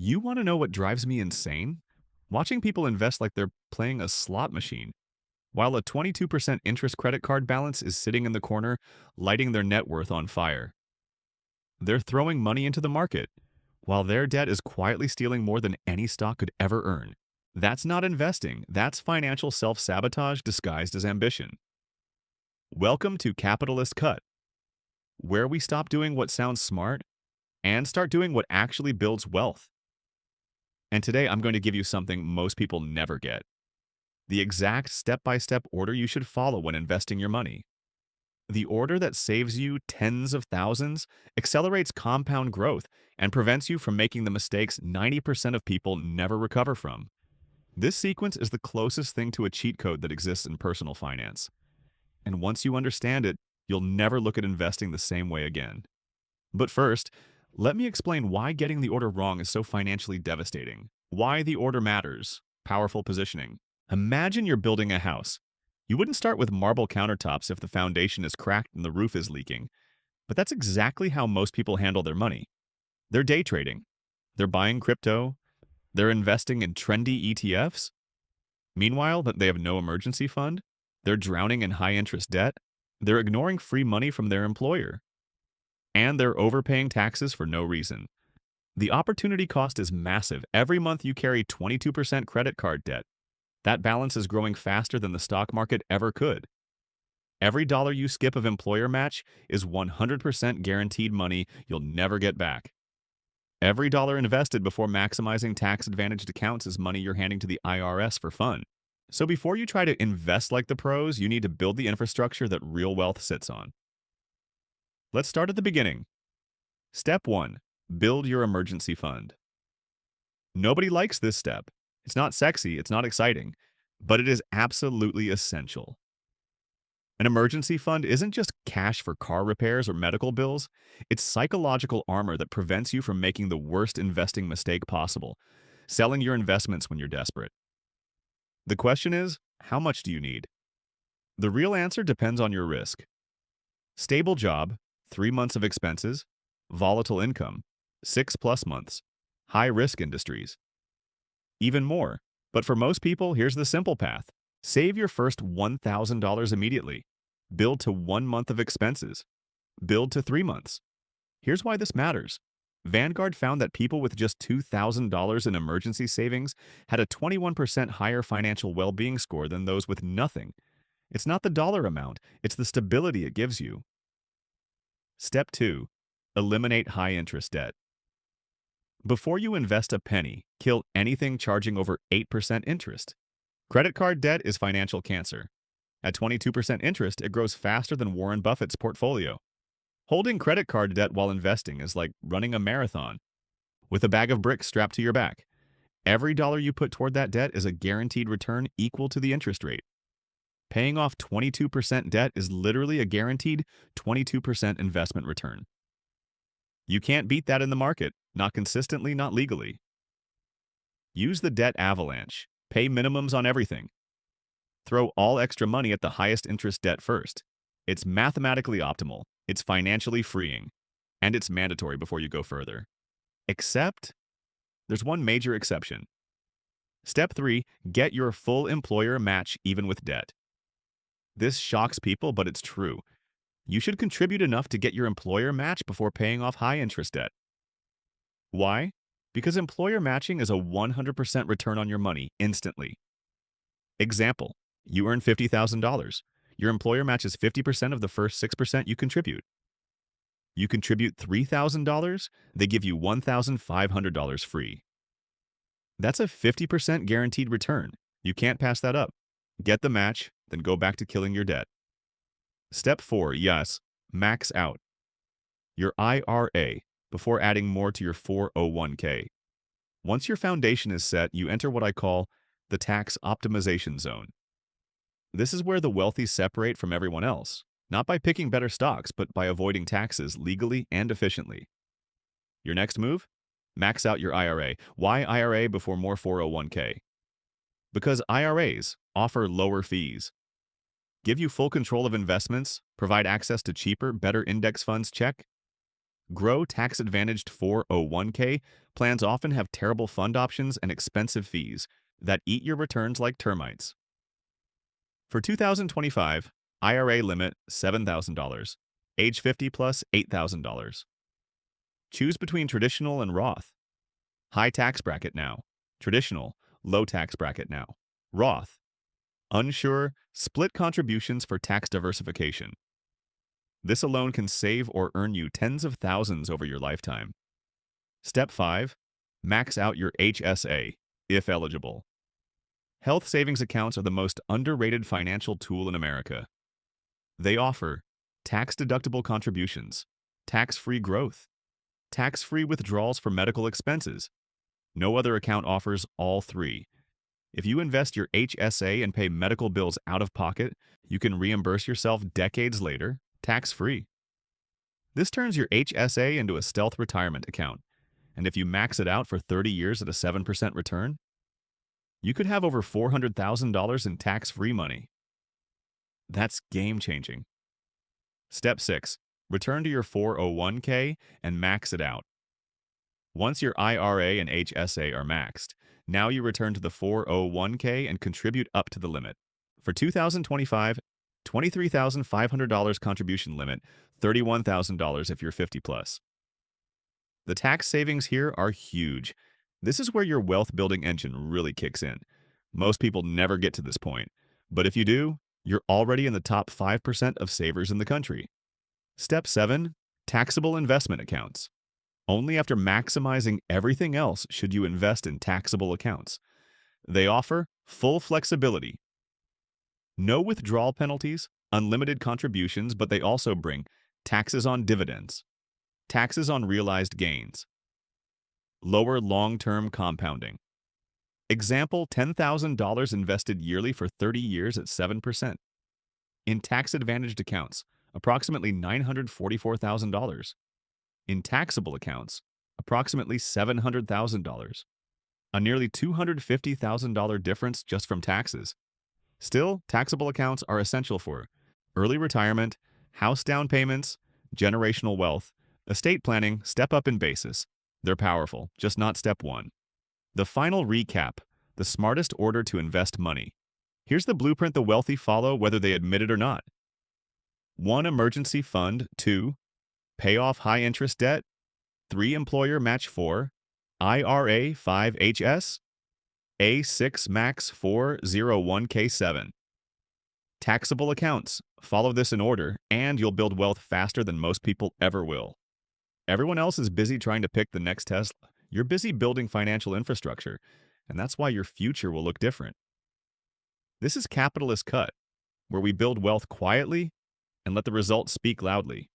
You want to know what drives me insane? Watching people invest like they're playing a slot machine, while a 22% interest credit card balance is sitting in the corner, lighting their net worth on fire. They're throwing money into the market, while their debt is quietly stealing more than any stock could ever earn. That's not investing, that's financial self sabotage disguised as ambition. Welcome to Capitalist Cut, where we stop doing what sounds smart and start doing what actually builds wealth. And today I'm going to give you something most people never get: the exact step by step order you should follow when investing your money. The order that saves you tens of thousands, accelerates compound growth, and prevents you from making the mistakes 90% of people never recover from. This sequence is the closest thing to a cheat code that exists in personal finance. And once you understand it, you'll never look at investing the same way again. But first, let me explain why getting the order wrong is so financially devastating. Why the order matters. Powerful positioning. Imagine you're building a house. You wouldn't start with marble countertops if the foundation is cracked and the roof is leaking. But that's exactly how most people handle their money. They're day trading. They're buying crypto. They're investing in trendy ETFs. Meanwhile, that they have no emergency fund. They're drowning in high-interest debt. They're ignoring free money from their employer. And they're overpaying taxes for no reason. The opportunity cost is massive. Every month you carry 22% credit card debt. That balance is growing faster than the stock market ever could. Every dollar you skip of employer match is 100% guaranteed money you'll never get back. Every dollar invested before maximizing tax-advantaged accounts is money you're handing to the IRS for fun. So before you try to invest like the pros, you need to build the infrastructure that real wealth sits on. Let's start at the beginning. Step 1. Build your emergency fund. Nobody likes this step. It's not sexy, it's not exciting, but it is absolutely essential. An emergency fund isn't just cash for car repairs or medical bills, it's psychological armor that prevents you from making the worst investing mistake possible: selling your investments when you're desperate. The question is, how much do you need? The real answer depends on your risk. Stable job, 3 months of expenses. Volatile income, 6+ months. High risk industries, even more. But for most people, here's the simple path. Save your first $1,000 immediately. Build to 1 month of expenses. Build to 3 months. Here's why this matters. Vanguard found that people with just $2,000 in emergency savings had a 21% higher financial well-being score than those with nothing. It's not the dollar amount, it's the stability it gives you. Step 2. Eliminate high-interest debt. Before you invest a penny, kill anything charging over 8% interest. Credit card debt is financial cancer. At 22% interest, it grows faster than Warren Buffett's portfolio. Holding credit card debt while investing is like running a marathon with a bag of bricks strapped to your back. Every dollar you put toward that debt is a guaranteed return equal to the interest rate. Paying off 22% debt is literally a guaranteed 22% investment return. You can't beat that in the market, not consistently, not legally. Use the debt avalanche. Pay minimums on everything. Throw all extra money at the highest interest debt first. It's mathematically optimal, it's financially freeing, and it's mandatory before you go further. Except, there's one major exception. Step 3. Get your full employer match even with debt. This shocks people, but it's true. You should contribute enough to get your employer match before paying off high-interest debt. Why? Because employer matching is a 100% return on your money instantly. Example, you earn $50,000. Your employer matches 50% of the first 6% you contribute. You contribute $3,000, they give you $1,500 free. That's a 50% guaranteed return. You can't pass that up. Get the match, then go back to killing your debt. Step 4, yes, max out your IRA before adding more to your 401k. Once your foundation is set, you enter what I call the tax optimization zone. This is where the wealthy separate from everyone else, not by picking better stocks, but by avoiding taxes legally and efficiently. Your next move? Max out your IRA. Why IRA before more 401k? Because IRAs offer lower fees, give you full control of investments, provide access to cheaper, better index funds, check. Grow tax-advantaged 401k plans often have terrible fund options and expensive fees that eat your returns like termites. For 2025, IRA limit $7,000, age 50 plus $8,000. Choose between traditional and Roth. High tax bracket now. Traditional, low tax bracket now. Roth. Unsure, split contributions for tax diversification. This alone can save or earn you tens of thousands over your lifetime. Step 5. Max out your HSA, if eligible. Health savings accounts are the most underrated financial tool in America. They offer tax-deductible contributions, tax-free growth, tax-free withdrawals for medical expenses. No other account offers all three. If you invest your HSA and pay medical bills out of pocket, you can reimburse yourself decades later, tax-free. This turns your HSA into a stealth retirement account, and if you max it out for 30 years at a 7% return, you could have over $400,000 in tax-free money. That's game-changing. Step 6. Return to your 401k and max it out. Once your IRA and HSA are maxed, now you return to the 401k and contribute up to the limit. For 2025, $23,500 contribution limit, $31,000 if you're 50 plus. The tax savings here are huge. This is where your wealth building engine really kicks in. Most people never get to this point, but if you do, you're already in the top 5% of savers in the country. Step 7. Taxable investment accounts. Only after maximizing everything else should you invest in taxable accounts. They offer full flexibility. No withdrawal penalties, unlimited contributions, but they also bring taxes on dividends, taxes on realized gains, lower long-term compounding. Example, $10,000 invested yearly for 30 years at 7%. In tax-advantaged accounts, approximately $944,000. In taxable accounts, approximately $700,000. A nearly $250,000 difference just from taxes. Still, taxable accounts are essential for early retirement, house down payments, generational wealth, estate planning, step up in basis. They're powerful, just not step 1. The final recap, the smartest order to invest money. Here's the blueprint the wealthy follow whether they admit it or not. 1. Emergency fund. 2. Pay off high-interest debt. 3. Employer match 4. IRA 5 HS. A6 Max 401k7. Taxable accounts. Follow this in order, and you'll build wealth faster than most people ever will. Everyone else is busy trying to pick the next Tesla. You're busy building financial infrastructure, and that's why your future will look different. This is Capitalist Cut, where we build wealth quietly and let the results speak loudly.